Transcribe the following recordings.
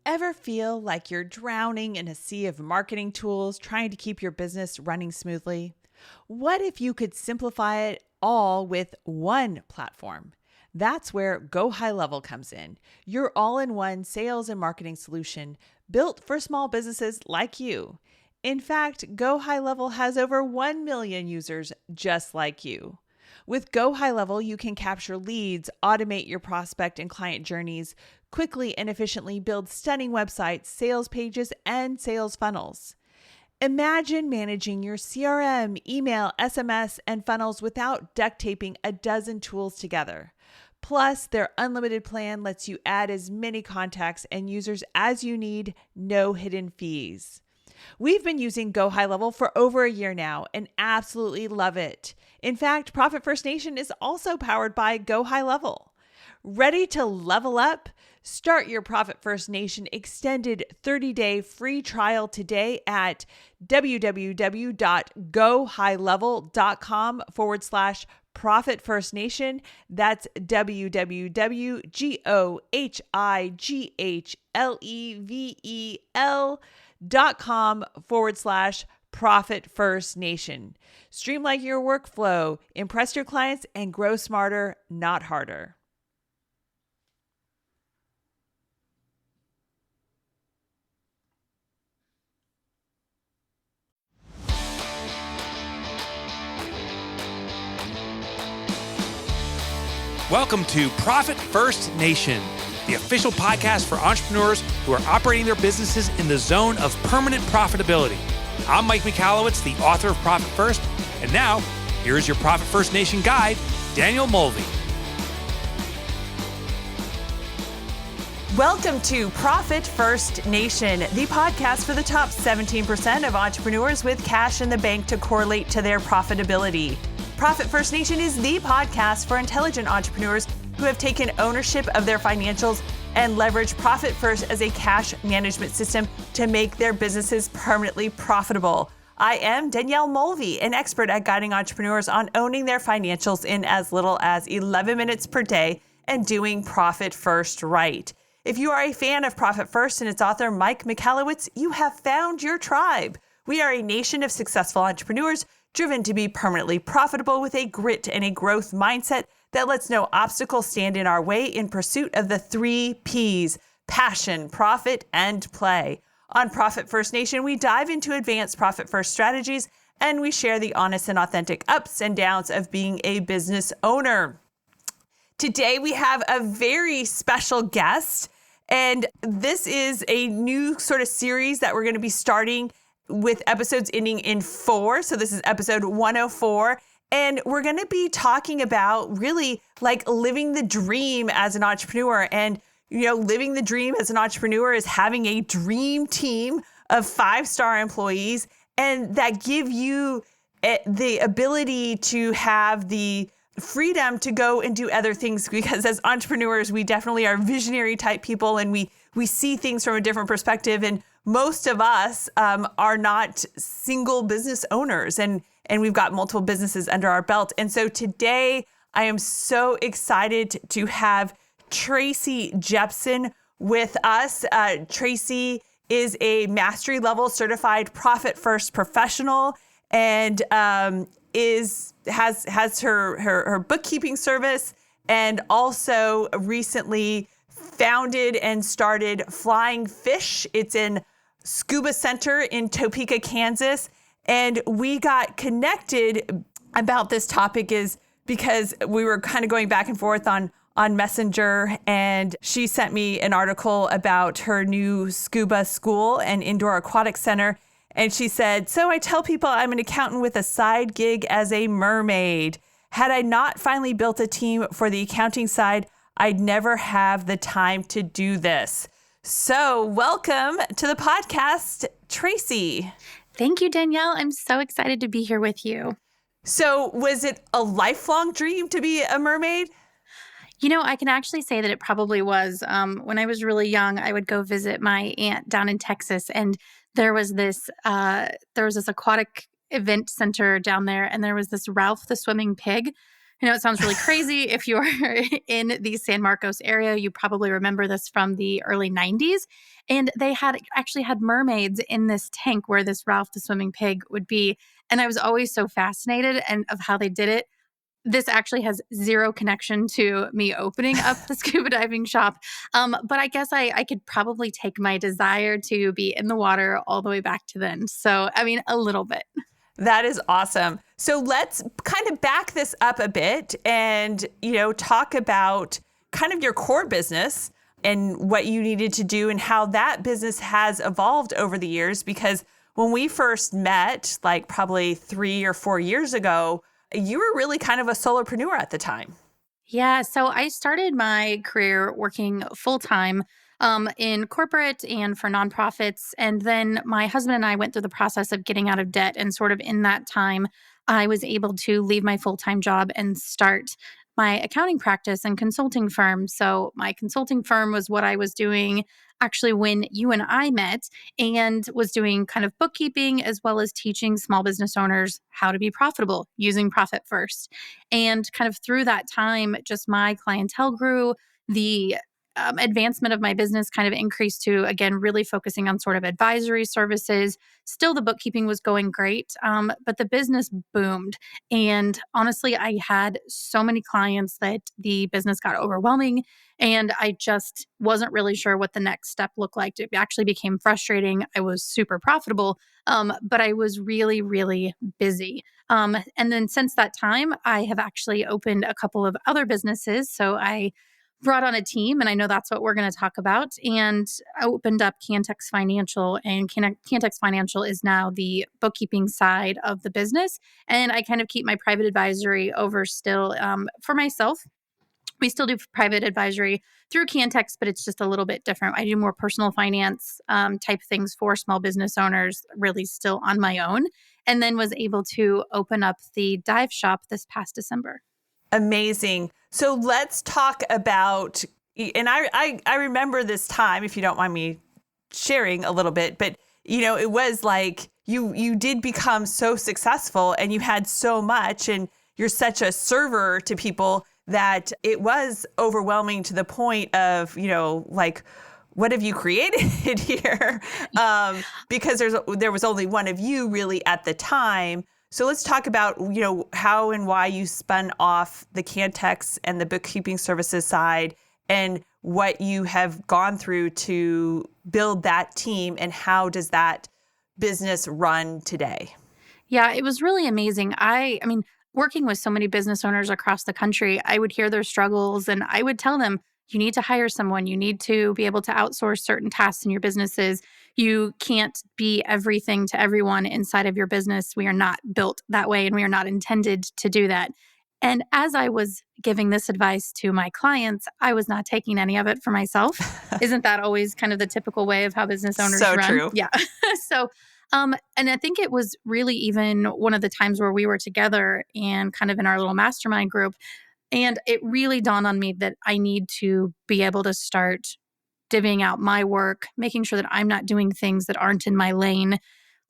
Ever feel like you're drowning in a sea of marketing tools trying to keep your business running smoothly? What if you could simplify it all with one platform? That's where Go High Level comes in, your all-in-one sales and marketing solution built for small businesses like you. In fact, Go High Level has over 1 million users just like you. With Go High Level, you can capture leads, automate your prospect and client journeys, quickly and efficiently build stunning websites, sales pages, and sales funnels. Imagine managing your CRM, email, SMS, and funnels without duct taping a dozen tools together. Plus, their unlimited plan lets you add as many contacts and users as you need, no hidden fees. We've been using Go High Level for over a year now and absolutely love it. In fact, Profit First Nation is also powered by Go High Level. Ready to level up? Start your Profit First Nation extended 30-day free trial today at www.gohighlevel.com/Profit First Nation. That's www.gohighlevel.com/Profit First Nation. Streamline your workflow, impress your clients, and grow smarter, not harder. Welcome to Profit First Nation, the official podcast for entrepreneurs who are operating their businesses in the zone of permanent profitability. I'm Mike Michalowicz, the author of Profit First, and now here's your Profit First Nation guide, Daniel Mulvey. Welcome to Profit First Nation, the podcast for the top 17% of entrepreneurs with cash in the bank to correlate to their profitability. Profit First Nation is the podcast for intelligent entrepreneurs who have taken ownership of their financials and leverage Profit First as a cash management system to make their businesses permanently profitable. I am Danielle Mulvey, an expert at guiding entrepreneurs on owning their financials in as little as 11 minutes per day and doing Profit First right. If you are a fan of Profit First and its author, Mike Michalowicz, you have found your tribe. We are a nation of successful entrepreneurs driven to be permanently profitable with a grit and a growth mindset that lets no obstacle stand in our way in pursuit of the 3 Ps: passion, profit, and play. On Profit First Nation, we dive into advanced Profit First strategies and we share the honest and authentic ups and downs of being a business owner. Today, we have a very special guest, and this is a new sort of series that we're going to be starting with episodes ending in 4. So this is episode 104. And we're going to be talking about really like living the dream as an entrepreneur. And, living the dream as an entrepreneur is having a dream team of 5-star employees and that give you the ability to have the freedom to go and do other things, because as entrepreneurs, we definitely are visionary type people and we see things from a different perspective. And most of us are not single business owners and we've got multiple businesses under our belt. And so today I am so excited to have Tracy Jepson with us. Tracy is a mastery level certified Profit First professional and has her bookkeeping service, and also recently founded and started Flying Fish. It's in Scuba Center in Topeka, Kansas. And we got connected about this topic is because we were kind of going back and forth on Messenger, and she sent me an article about her new scuba school and indoor aquatic center. And she said, "So I tell people I'm an accountant with a side gig as a mermaid. Had I not finally built a team for the accounting side, I'd never have the time to do this." So welcome to the podcast, Tracy. Thank you, Danielle. I'm so excited to be here with you. So was it a lifelong dream to be a mermaid? I can actually say that it probably was. When I was really young, I would go visit my aunt down in Texas, and there was this aquatic event center down there, and there was this Ralph the Swimming Pig. It sounds really crazy. If you're in the San Marcos area, you probably remember this from the early 90s. And they had actually had mermaids in this tank where this Ralph the swimming pig would be. And I was always so fascinated and of how they did it. This actually has zero connection to me opening up the scuba diving shop. But I guess I could probably take my desire to be in the water all the way back to then. So, I mean, a little bit. That is awesome. So let's kind of back this up a bit and, talk about kind of your core business and what you needed to do and how that business has evolved over the years. Because when we first met, like probably 3 or 4 years ago, you were really kind of a solopreneur at the time. Yeah. So I started my career working full time in corporate and for nonprofits. And then my husband and I went through the process of getting out of debt. And sort of in that time, I was able to leave my full time job and start my accounting practice and consulting firm. So my consulting firm was what I was doing actually when you and I met, and was doing kind of bookkeeping as well as teaching small business owners how to be profitable using Profit First. And kind of through that time, just my clientele grew. The advancement of my business kind of increased to, again, really focusing on sort of advisory services. Still, the bookkeeping was going great, but the business boomed. And honestly, I had so many clients that the business got overwhelming. And I just wasn't really sure what the next step looked like. It actually became frustrating. I was super profitable, but I was really, really busy. And then since that time, I have actually opened a couple of other businesses. So I brought on a team, and I know that's what we're going to talk about. And I opened up Cantex Financial, and Cantex Financial is now the bookkeeping side of the business. And I kind of keep my private advisory over still for myself. We still do private advisory through Cantex, but it's just a little bit different. I do more personal finance type things for small business owners, really still on my own, and then was able to open up the dive shop this past December. Amazing. So let's talk about, and I remember this time, if you don't mind me sharing a little bit, but it was like you did become so successful and you had so much and you're such a server to people that it was overwhelming to the point of, like, what have you created here? Because there was only one of you really at the time. So let's talk about, how and why you spun off the Cantex and the bookkeeping services side and what you have gone through to build that team and how does that business run today? Yeah, it was really amazing. I mean, working with so many business owners across the country, I would hear their struggles and I would tell them, you need to hire someone. You need to be able to outsource certain tasks in your businesses. You can't be everything to everyone inside of your business. We are not built that way and we are not intended to do that. And as I was giving this advice to my clients, I was not taking any of it for myself. Isn't that always kind of the typical way of how business owners So run? true. Yeah. So, and I think it was really even one of the times where we were together and kind of in our little mastermind group. And it really dawned on me that I need to be able to start divvying out my work, making sure that I'm not doing things that aren't in my lane,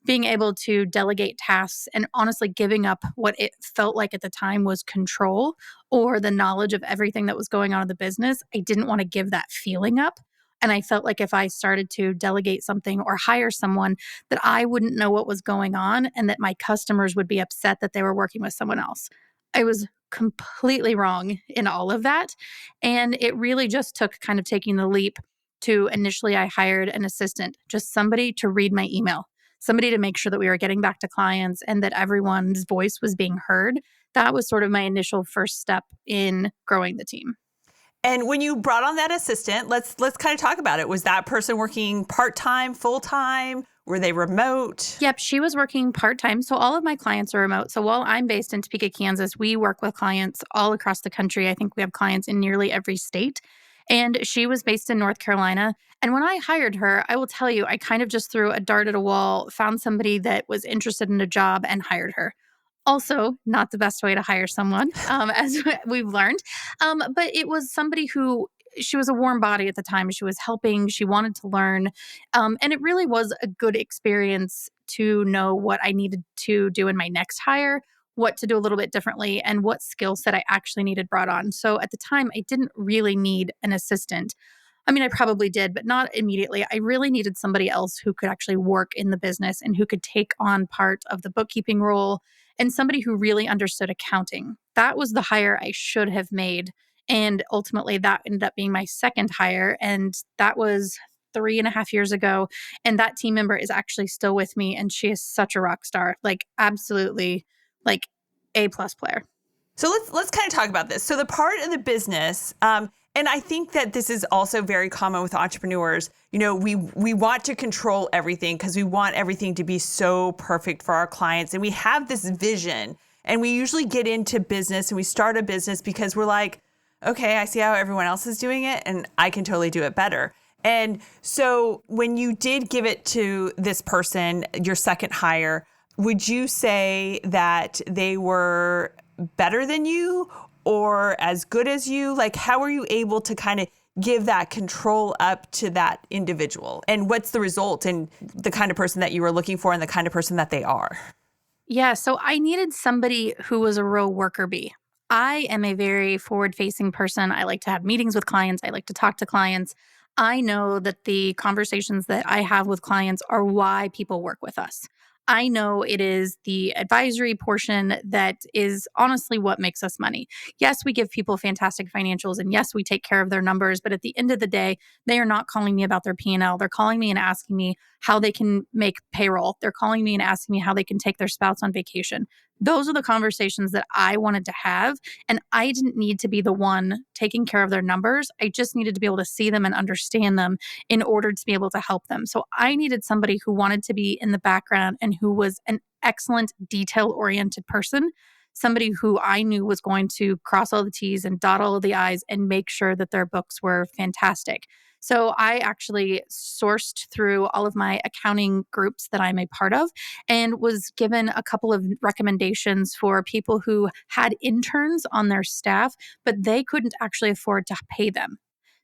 being able to delegate tasks, and honestly giving up what it felt like at the time was control or the knowledge of everything that was going on in the business. I didn't want to give that feeling up. And I felt like if I started to delegate something or hire someone, that I wouldn't know what was going on and that my customers would be upset that they were working with someone else. I was completely wrong in all of that. And it really just took kind of taking the leap to initially I hired an assistant, just somebody to read my email, somebody to make sure that we were getting back to clients and that everyone's voice was being heard. That was sort of my initial first step in growing the team. And when you brought on that assistant, let's kind of talk about it. Was that person working part-time, full-time? Were they remote? Yep, she was working part-time. So all of my clients are remote. So while I'm based in Topeka, Kansas, we work with clients all across the country. I think we have clients in nearly every state. And she was based in North Carolina. And when I hired her, I will tell you, I kind of just threw a dart at a wall, found somebody that was interested in a job and hired her. Also, not the best way to hire someone, as we've learned. But it was somebody who, she was a warm body at the time. She was helping. She wanted to learn. And it really was a good experience to know what I needed to do in my next hire what to do a little bit differently and what skill set I actually needed brought on. So at the time, I didn't really need an assistant. I mean, I probably did, but not immediately. I really needed somebody else who could actually work in the business and who could take on part of the bookkeeping role and somebody who really understood accounting. That was the hire I should have made. And ultimately, that ended up being my second hire. And that was 3.5 years ago. And that team member is actually still with me. And she is such a rock star, like absolutely like A+ player. So let's kind of talk about this. So the part of the business, and I think that this is also very common with entrepreneurs. You know, we want to control everything because we want everything to be so perfect for our clients. And we have this vision, and we usually get into business and we start a business because we're like, okay, I see how everyone else is doing it and I can totally do it better. And so when you did give it to this person, your second hire, would you say that they were better than you or as good as you? Like, how were you able to kind of give that control up to that individual? And what's the result in the kind of person that you were looking for and the kind of person that they are? Yeah, so I needed somebody who was a real worker bee. I am a very forward-facing person. I like to have meetings with clients. I like to talk to clients. I know that the conversations that I have with clients are why people work with us. I know it is the advisory portion that is honestly what makes us money. Yes, we give people fantastic financials, and yes, we take care of their numbers, but at the end of the day, they are not calling me about their P&L. They're calling me and asking me how they can make payroll. They're calling me and asking me how they can take their spouse on vacation. Those are the conversations that I wanted to have, and I didn't need to be the one taking care of their numbers. I just needed to be able to see them and understand them in order to be able to help them. So I needed somebody who wanted to be in the background and who was an excellent detail-oriented person, somebody who I knew was going to cross all the T's and dot all of the I's and make sure that their books were fantastic. So I actually sourced through all of my accounting groups that I'm a part of and was given a couple of recommendations for people who had interns on their staff, but they couldn't actually afford to pay them.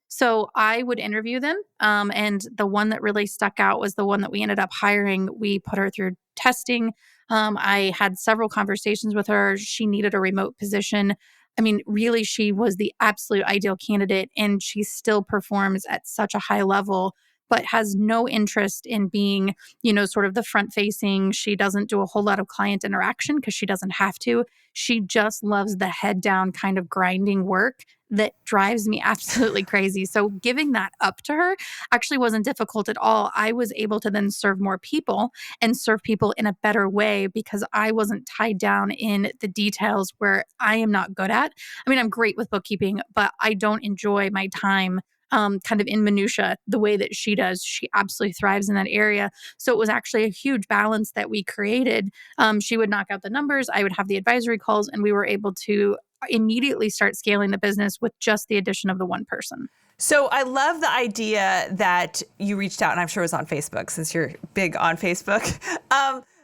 So I would interview them. And the one that really stuck out was the one that we ended up hiring. We put her through testing. I had several conversations with her. She needed a remote position. I mean, really, she was the absolute ideal candidate, and she still performs at such a high level, but has no interest in being, sort of the front facing. She doesn't do a whole lot of client interaction because she doesn't have to. She just loves the head down kind of grinding work that drives me absolutely crazy. So giving that up to her actually wasn't difficult at all. I was able to then serve more people and serve people in a better way because I wasn't tied down in the details where I am not good at. I mean, I'm great with bookkeeping, but I don't enjoy my time kind of in minutia the way that she does. She absolutely thrives in that area. So it was actually a huge balance that we created. She would knock out the numbers. I would have the advisory calls, and we were able to immediately start scaling the business with just the addition of the one person. So I love the idea that you reached out, and I'm sure it was on Facebook since you're big on Facebook.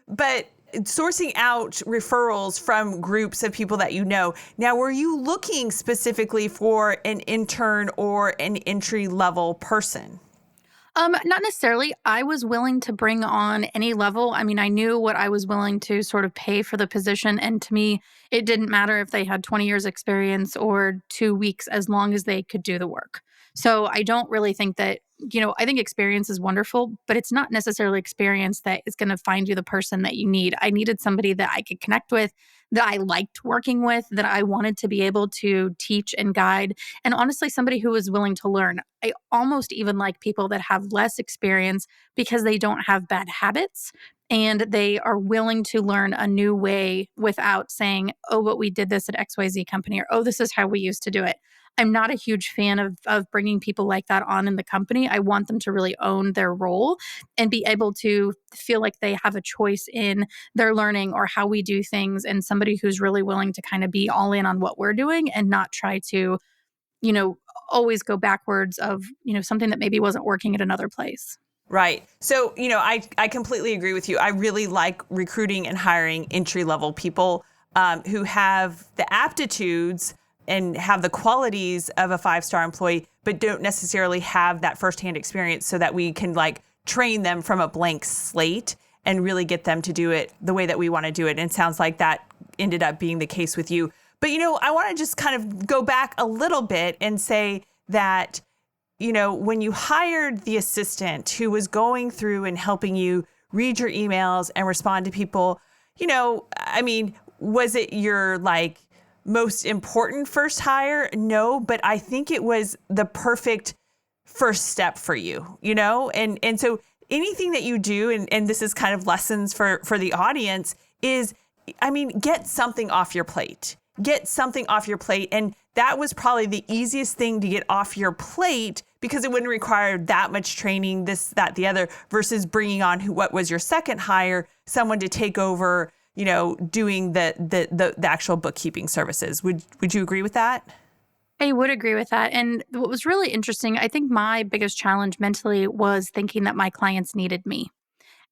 But sourcing out referrals from groups of people that you know. Now, were you looking specifically for an intern or an entry-level person? Not necessarily. I was willing to bring on any level. I mean, I knew what I was willing to sort of pay for the position. And to me, it didn't matter if they had 20 years experience or 2 weeks, as long as they could do the work. So I don't really think that, I think experience is wonderful, but it's not necessarily experience that is going to find you the person that you need. I needed somebody that I could connect with, that I liked working with, that I wanted to be able to teach and guide, and honestly, somebody who was willing to learn. I almost even like people that have less experience because they don't have bad habits and they are willing to learn a new way without saying, oh, but we did this at XYZ company, or oh, this is how we used to do it. I'm not a huge fan of bringing people like that on in the company. I want them to really own their role and be able to feel like they have a choice in their learning or how we do things, and somebody who's really willing to kind of be all in on what we're doing and not try to, always go backwards of, something that maybe wasn't working at another place. Right. So, I completely agree with you. I really like recruiting and hiring entry-level people who have the aptitudes and have the qualities of a 5-star employee, but don't necessarily have that firsthand experience so that we can train them from a blank slate and really get them to do it the way that we want to do it. And it sounds like that ended up being the case with you. But, I want to just kind of go back a little bit and say that, when you hired the assistant who was going through and helping you read your emails and respond to people, was it your most important first hire? No, but I think it was the perfect first step for you, and so anything that you do, and this is kind of lessons for the audience, is, get something off your plate. Get something off your plate. And that was probably the easiest thing to get off your plate because it wouldn't require that much training, this, that, the other, versus bringing on what was your second hire, someone to take over, doing the actual bookkeeping services. Would you agree with that? I would agree with that. And what was really interesting, I think my biggest challenge mentally was thinking that my clients needed me.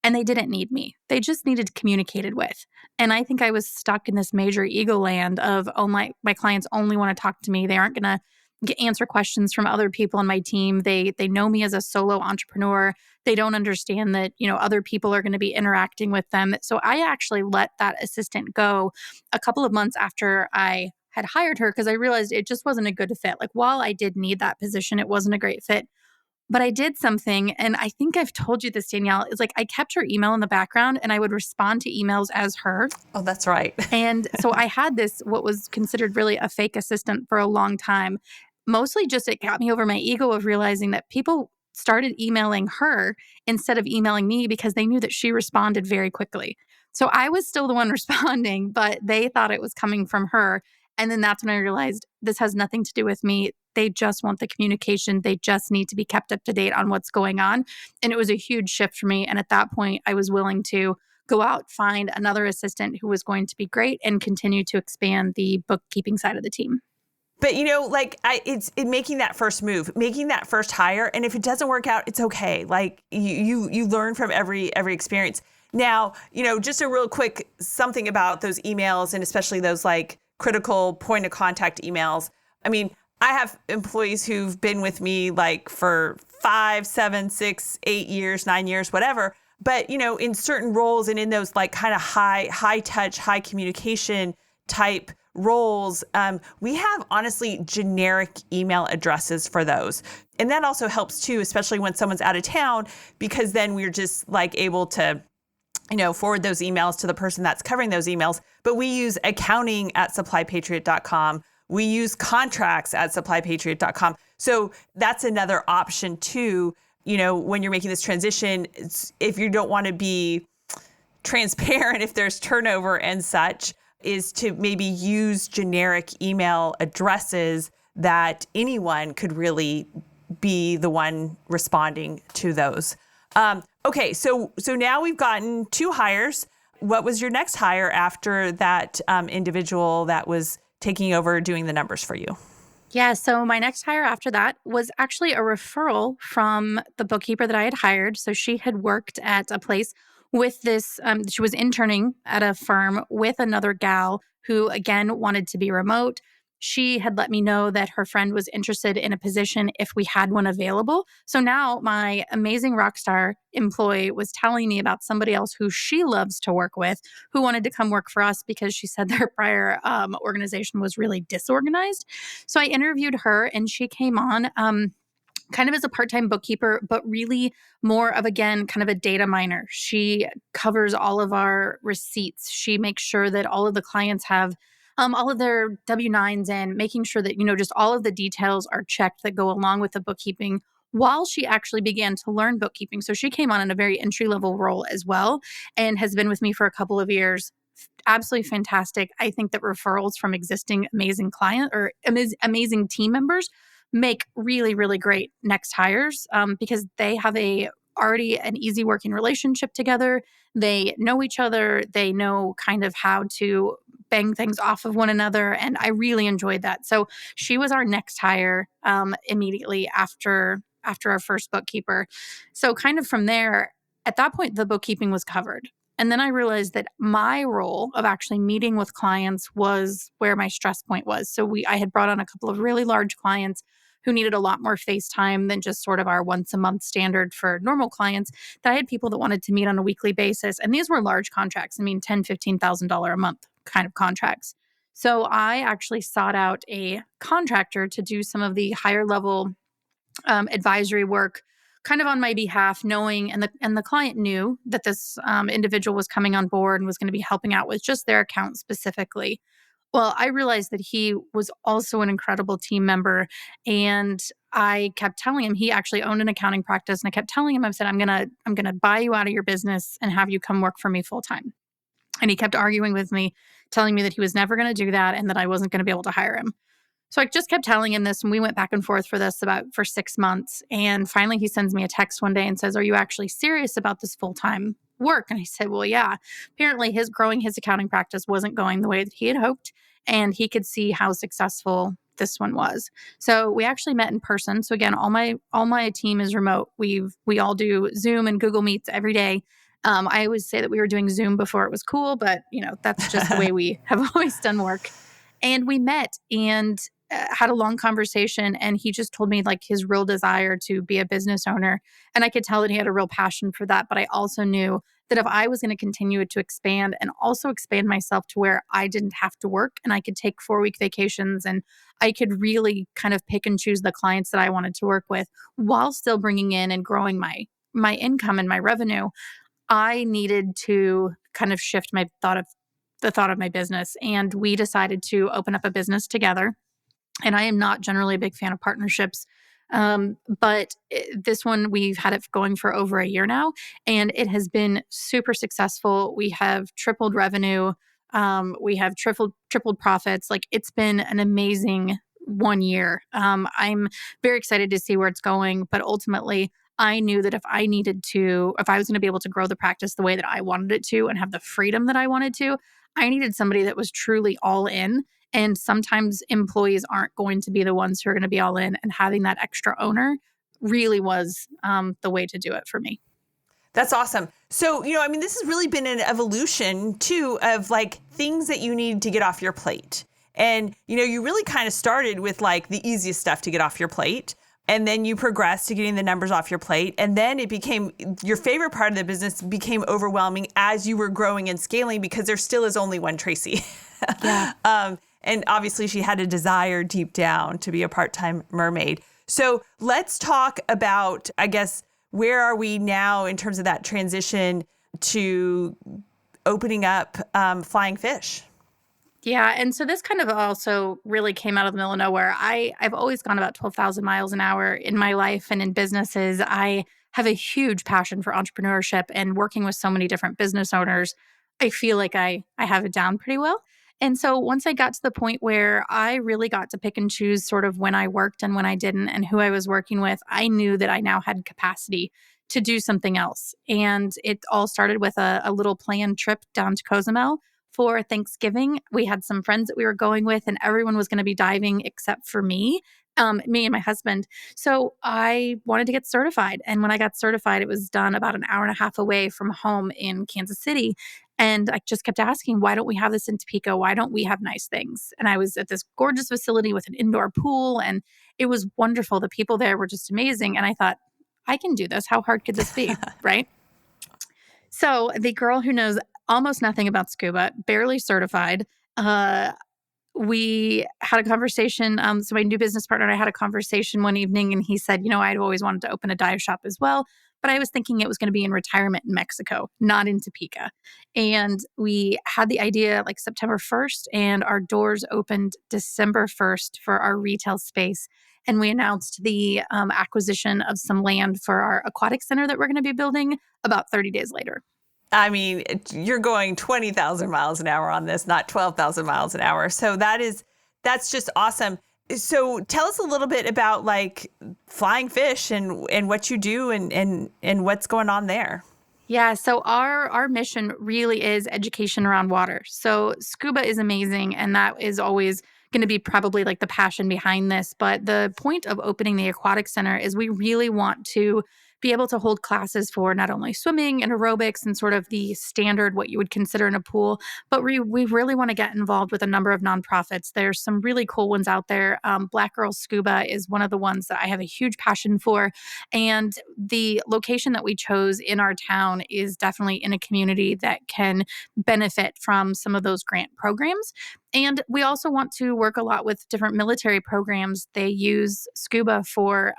And they didn't need me. They just needed communicated with. And I think I was stuck in this major ego land of, my clients only want to talk to me. They aren't going to answer questions from other people on my team. They know me as a solo entrepreneur. They don't understand that, other people are going to be interacting with them. So I actually let that assistant go a couple of months after I had hired her because I realized it just wasn't a good fit. While I did need that position, it wasn't a great fit. But I did something, and I think I've told you this, Danielle, is I kept her email in the background and I would respond to emails as her. Oh, that's right. And so I had this, what was considered really a fake assistant for a long time. Mostly just it got me over my ego of realizing that people started emailing her instead of emailing me because they knew that she responded very quickly. So I was still the one responding, but they thought it was coming from her. And then that's when I realized this has nothing to do with me. They just want the communication. They just need to be kept up to date on what's going on. And it was a huge shift for me. And at that point, I was willing to go out, find another assistant who was going to be great and continue to expand the bookkeeping side of the team. But it's making that first move, making that first hire, and if it doesn't work out, it's okay. You learn from every experience. Now, just a real quick something about those emails, and especially those critical point of contact emails. I have employees who've been with me for 5, 7, 6, 8 years, 9 years, whatever. But in certain roles and in those kind of high touch, high communication type roles, we have honestly generic email addresses for those. And that also helps too, especially when someone's out of town, because then we're just able to forward those emails to the person that's covering those emails. But we use accounting@supplypatriot.com. We use contracts@supplypatriot.com. So that's another option too, when you're making this transition. If you don't want to be transparent, if there's turnover and such, is to maybe use generic email addresses that anyone could really be the one responding to those. Okay, so now we've gotten 2 hires. What was your next hire after that individual that was taking over doing the numbers for you? Yeah, so my next hire after that was actually a referral from the bookkeeper that I had hired. So she had worked at a place with this, she was interning at a firm with another gal who, again, wanted to be remote. She had let me know that her friend was interested in a position if we had one available. So now my amazing rock star employee was telling me about somebody else who she loves to work with who wanted to come work for us because she said their prior organization was really disorganized. So I interviewed her and she came on kind of as a part-time bookkeeper, but really more of, again, kind of a data miner. She covers all of our receipts. She makes sure that all of the clients have all of their W-9s and making sure that, just all of the details are checked that go along with the bookkeeping while she actually began to learn bookkeeping. So she came on in a very entry-level role as well and has been with me for a couple of years. Absolutely fantastic. I think that referrals from existing amazing client or amazing team members make really, really great next hires because they have already an easy working relationship together. They know each other. They know kind of how to bang things off of one another. And I really enjoyed that. So she was our next hire immediately after our first bookkeeper. So kind of from there, at that point, the bookkeeping was covered. And then I realized that my role of actually meeting with clients was where my stress point was. So I had brought on a couple of really large clients who needed a lot more face time than just sort of our once a month standard for normal clients, that I had people that wanted to meet on a weekly basis. And these were large contracts. I mean, $10,000, $15,000 a month kind of contracts. So I actually sought out a contractor to do some of the higher level advisory work kind of on my behalf, knowing, and the client knew that this individual was coming on board and was going to be helping out with just their account specifically. Well, I realized that he was also an incredible team member, and I kept telling him, he actually owned an accounting practice, and I kept telling him, I said, I'm gonna buy you out of your business and have you come work for me full time. And he kept arguing with me, telling me that he was never going to do that and that I wasn't going to be able to hire him. So I just kept telling him this, and we went back and forth for 6 months. And finally, he sends me a text one day and says, "Are you actually serious about this full-time work?" And I said, "Well, yeah." Apparently, growing his accounting practice wasn't going the way that he had hoped, and he could see how successful this one was. So we actually met in person. So again, all my team is remote. We all do Zoom and Google Meets every day. I always say that we were doing Zoom before it was cool, but that's just the way we have always done work. And we met and had a long conversation, and he just told me like his real desire to be a business owner. And I could tell that he had a real passion for that. But I also knew that if I was going to continue to expand and also expand myself to where I didn't have to work and I could take 4-week vacations and I could really kind of pick and choose the clients that I wanted to work with while still bringing in and growing my income and my revenue, I needed to kind of shift the thought of my business. And we decided to open up a business together. And I am not generally a big fan of partnerships. But this one, we've had it going for over a year now, and it has been super successful. We have tripled revenue. We have tripled profits. Like, it's been an amazing 1 year. I'm very excited to see where it's going, but ultimately I knew that if I was going to be able to grow the practice the way that I wanted it to and have the freedom that I wanted to, I needed somebody that was truly all in. And sometimes employees aren't going to be the ones who are going to be all in, and having that extra owner really was the way to do it for me. That's awesome. So, this has really been an evolution too of like things that you need to get off your plate. And, you really kind of started with like the easiest stuff to get off your plate. And then you progressed to getting the numbers off your plate. And then it became your favorite part of the business became overwhelming as you were growing and scaling, because there still is only one Tracy. Yeah. And obviously she had a desire deep down to be a part-time mermaid. So let's talk about, I guess, where are we now in terms of that transition to opening up Flying Fish? Yeah. And so this kind of also really came out of the middle of nowhere. I've always gone about 12,000 miles an hour in my life and in businesses. I have a huge passion for entrepreneurship and working with so many different business owners. I feel like I have it down pretty well. And so once I got to the point where I really got to pick and choose sort of when I worked and when I didn't and who I was working with, I knew that I now had capacity to do something else. And it all started with a little planned trip down to Cozumel for Thanksgiving. We had some friends that we were going with, and everyone was going to be diving except for me and my husband. So I wanted to get certified. And when I got certified, it was done about an hour and a half away from home in Kansas City. And I just kept asking, why don't we have this in Topeka? Why don't we have nice things? And I was at this gorgeous facility with an indoor pool, and it was wonderful. The people there were just amazing. And I thought, I can do this. How hard could this be? Right? So the girl who knows almost nothing about scuba, barely certified, we had a conversation. So my new business partner and I had a conversation one evening, and he said, I'd always wanted to open a dive shop as well, but I was thinking it was going to be in retirement in Mexico, not in Topeka. And we had the idea like September 1st, and our doors opened December 1st for our retail space. And we announced the acquisition of some land for our aquatic center that we're going to be building about 30 days later. I mean, you're going 20,000 miles an hour on this, not 12,000 miles an hour. So that's just awesome. So tell us a little bit about like Flying Fish and what you do and what's going on there. Yeah, so our mission really is education around water. So scuba is amazing, and that is always going to be probably like the passion behind this. But the point of opening the aquatic center is we really want to be able to hold classes for not only swimming and aerobics and sort of the standard, what you would consider in a pool, but we really want to get involved with a number of nonprofits. There's some really cool ones out there. Black Girl Scuba is one of the ones that I have a huge passion for. And the location that we chose in our town is definitely in a community that can benefit from some of those grant programs. And we also want to work a lot with different military programs. They use scuba for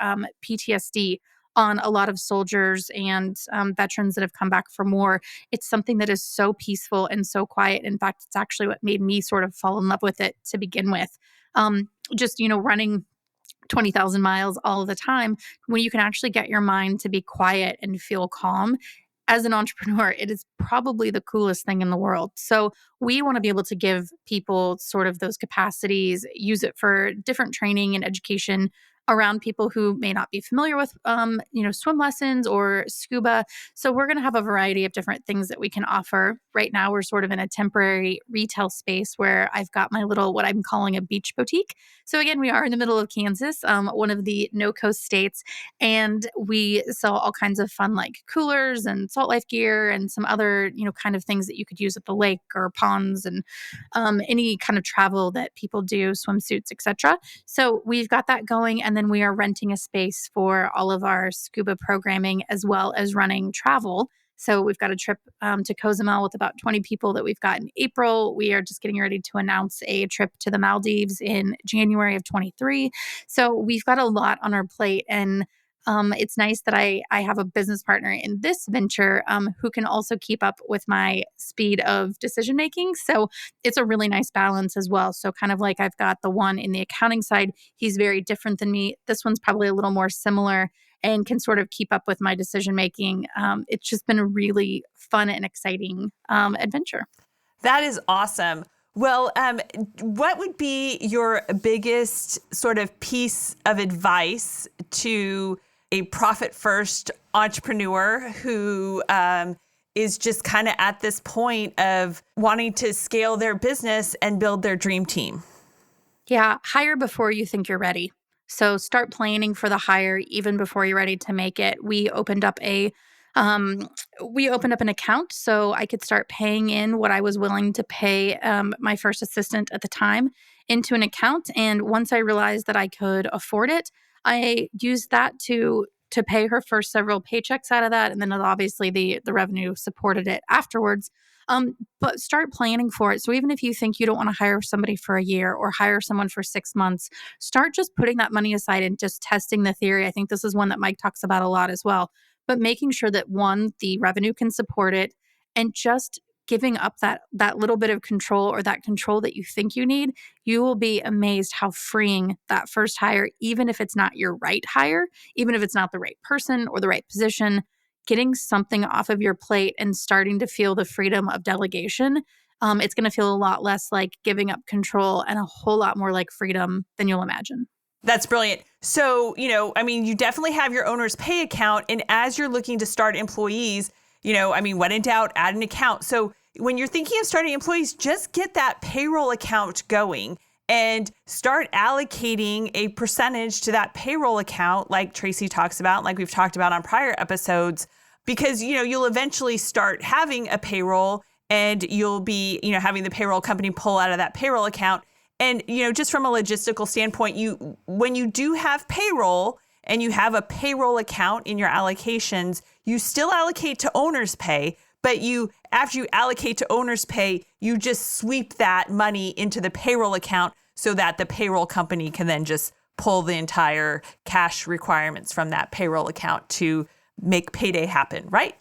PTSD on a lot of soldiers and veterans that have come back from war. It's something that is so peaceful and so quiet. In fact, it's actually what made me sort of fall in love with it to begin with. Just, running 20,000 miles all the time, when you can actually get your mind to be quiet and feel calm. As an entrepreneur, it is probably the coolest thing in the world. So we want to be able to give people sort of those capacities, use it for different training and education around people who may not be familiar with, swim lessons or scuba. So we're going to have a variety of different things that we can offer. Right now, we're sort of in a temporary retail space where I've got my little, what I'm calling a beach boutique. So again, we are in the middle of Kansas, one of the no-coast states, and we sell all kinds of fun like coolers and salt life gear and some other, kind of things that you could use at the lake or ponds and any kind of travel that people do, swimsuits, etc. So we've got that going, and then we are renting a space for all of our scuba programming as well as running travel. So we've got a trip to Cozumel with about 20 people that we've got in April. We are just getting ready to announce a trip to the Maldives in January of 23. So we've got a lot on our plate, and it's nice that I have a business partner in this venture who can also keep up with my speed of decision making. So it's a really nice balance as well. So kind of like I've got the one in the accounting side, he's very different than me. This one's probably a little more similar and can sort of keep up with my decision making. It's just been a really fun and exciting adventure. That is awesome. Well, what would be your biggest sort of piece of advice to a profit-first entrepreneur who is just kind of at this point of wanting to scale their business and build their dream team? Yeah, hire before you think you're ready. So start planning for the hire even before you're ready to make it. We opened up an account so I could start paying in what I was willing to pay my first assistant at the time into an account. And once I realized that I could afford it, I used that to pay her first several paychecks out of that. And then obviously the revenue supported it afterwards. But start planning for it. So even if you think you don't want to hire somebody for a year or hire someone for 6 months, start just putting that money aside and just testing the theory. I think this is one that Mike talks about a lot as well. But making sure that one, the revenue can support it, and just giving up that little bit of control or that control that you think you need, you will be amazed how freeing that first hire, even if it's not your right hire, even if it's not the right person or the right position, getting something off of your plate and starting to feel the freedom of delegation, it's going to feel a lot less like giving up control and a whole lot more like freedom than you'll imagine. That's brilliant. So, you definitely have your owner's pay account. And as you're looking to start employees, when in doubt, add an account. So when you're thinking of starting employees, just get that payroll account going and start allocating a percentage to that payroll account, like Tracy talks about, like we've talked about on prior episodes, because, you'll eventually start having a payroll and you'll be, having the payroll company pull out of that payroll account. And, just from a logistical standpoint, when you do have payroll and you have a payroll account in your allocations, you still allocate to owner's pay, but after you allocate to owner's pay, you just sweep that money into the payroll account so that the payroll company can then just pull the entire cash requirements from that payroll account to make payday happen, right?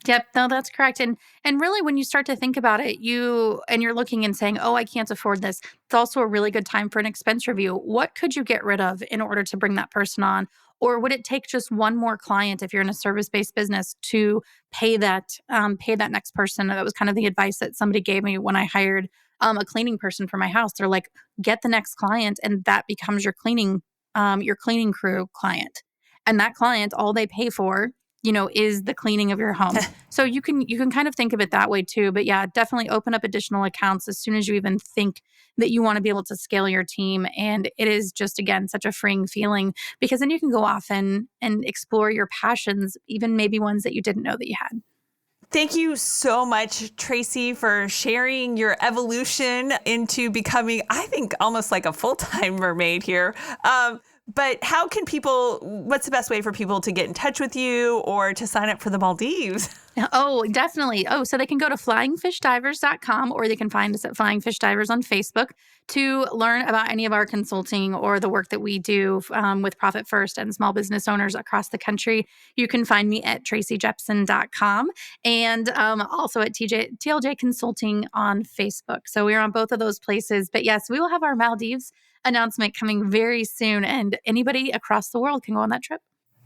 Yep, no, that's correct. And really, when you start to think about it, you're looking and saying, "Oh, I can't afford this." It's also a really good time for an expense review. What could you get rid of in order to bring that person on? Or would it take just one more client if you're in a service-based business to pay that next person? That was kind of the advice that somebody gave me when I hired a cleaning person for my house. They're like, "Get the next client, and that becomes your cleaning crew client." And that client, all they pay for, is the cleaning of your home. So you can kind of think of it that way too. But yeah, definitely open up additional accounts as soon as you even think that you want to be able to scale your team. And it is just, again, such a freeing feeling, because then you can go off and explore your passions, even maybe ones that you didn't know that you had. Thank you so much, Tracy, for sharing your evolution into becoming, I think, almost like a full-time mermaid here. But what's the best way for people to get in touch with you or to sign up for the Maldives? Oh, definitely. Oh, so they can go to flyingfishdivers.com, or they can find us at Flying Fish Divers on Facebook to learn about any of our consulting or the work that we do with Profit First and small business owners across the country. You can find me at tracyjepson.com and also at TLJ Consulting on Facebook. So we're on both of those places. But yes, we will have our Maldives announcement coming very soon, and anybody across the world can go on that trip.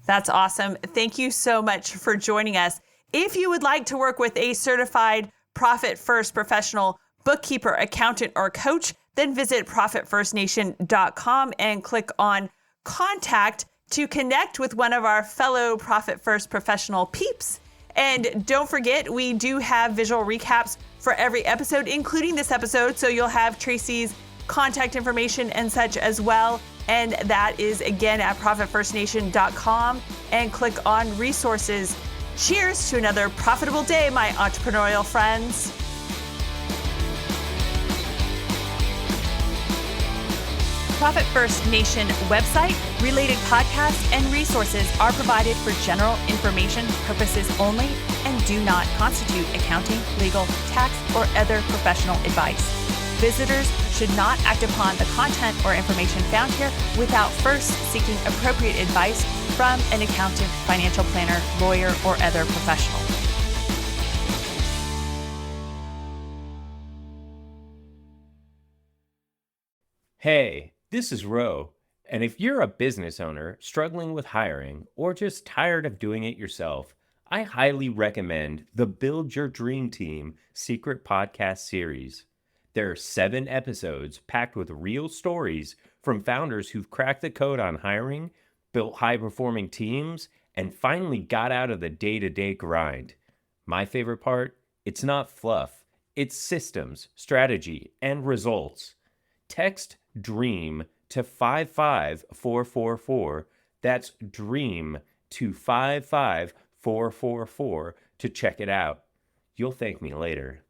That's awesome. Thank you so much for joining us. If you would like to work with a certified Profit First professional bookkeeper, accountant, or coach, then visit profitfirstnation.com and click on Contact to connect with one of our fellow Profit First professional peeps. And don't forget, we do have visual recaps for every episode, including this episode, so you'll have Tracy's contact information and such as well. And that is, again, at profitfirstnation.com, and click on resources. Cheers to another profitable day, my entrepreneurial friends. Profit First Nation website, related podcasts, and resources are provided for general information purposes only and do not constitute accounting, legal, tax, or other professional advice. Visitors should not act upon the content or information found here without first seeking appropriate advice from an accountant, financial planner, lawyer, or other professional. Hey, this is Ro, and if you're a business owner struggling with hiring or just tired of doing it yourself, I highly recommend the Build Your Dream Team Secret Podcast series. There are 7 episodes packed with real stories from founders who've cracked the code on hiring, built high-performing teams, and finally got out of the day-to-day grind. My favorite part? It's not fluff. It's systems, strategy, and results. Text DREAM to 55444. That's DREAM to 55444 to check it out. You'll thank me later.